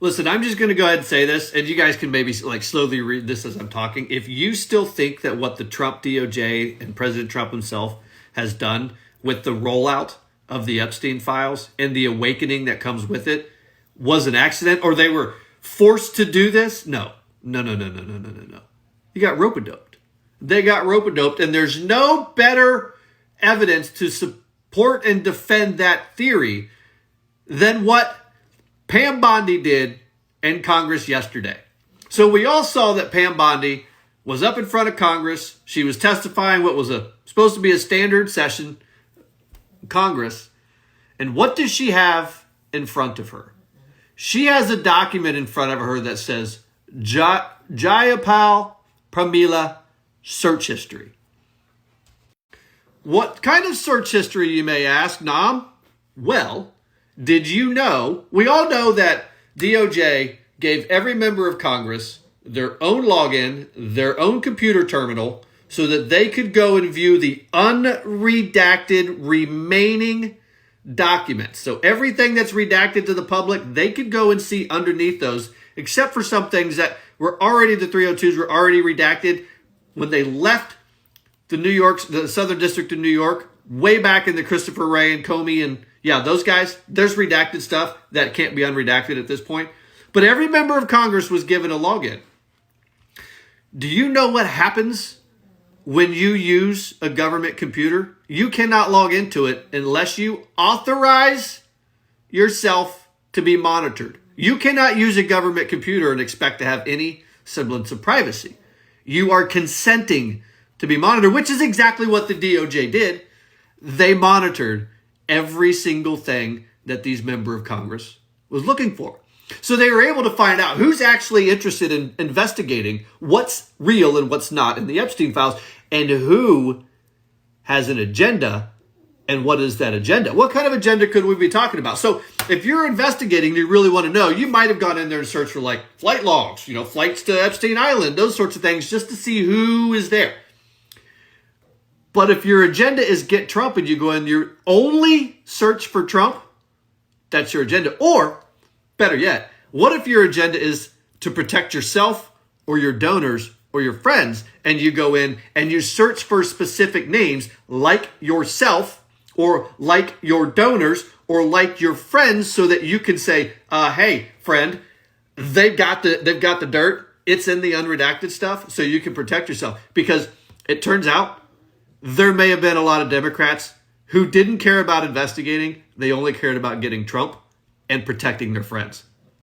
Listen, I'm just going to go ahead and say this, and you guys can maybe like slowly read this as I'm talking. If you still think that what the Trump DOJ and President Trump himself has done with the rollout of the Epstein files and the awakening that comes with it was an accident, or they were forced to do this, no. You got rope-a-doped. They got rope-a-doped, and there's no better evidence to support and defend that theory than what Pam Bondi did in Congress yesterday. So we all saw that Pam Bondi was up in front of Congress. She was testifying what was supposed to be a standard session in Congress. And what does she have in front of her? She has a document in front of her that says Jayapal Pramila search history. What kind of search history, you may ask, Nam? Well, did you know, we all know that DOJ gave every member of Congress their own login, their own computer terminal, so that they could go and view the unredacted remaining documents. So everything that's redacted to the public, they could go and see underneath those, except for some things that were already, the 302s were already redacted when they left the Southern District of New York, way back in the Christopher Wray and Comey and those guys, there's redacted stuff that can't be unredacted at this point. But every member of Congress was given a login. Do you know what happens when you use a government computer? You cannot log into it unless you authorize yourself to be monitored. You cannot use a government computer and expect to have any semblance of privacy. You are consenting to be monitored, which is exactly what the DOJ did. They monitored every single thing that these member of Congress was looking for. So they were able to find out who's actually interested in investigating what's real and what's not in the Epstein files, and who has an agenda, and what is that agenda? What kind of agenda could we be talking about? So if you're investigating and you really want to know, you might have gone in there and searched for like flight logs, flights to Epstein Island, those sorts of things, just to see who is there. But if your agenda is get Trump and you go in, you only search for Trump, that's your agenda. Or, better yet, what if your agenda is to protect yourself or your donors or your friends, and you go in and you search for specific names like yourself or like your donors or like your friends, so that you can say, hey, friend, they've got the dirt. It's in the unredacted stuff, so you can protect yourself. Because it turns out there may have been a lot of Democrats who didn't care about investigating. They only cared about getting Trump and protecting their friends.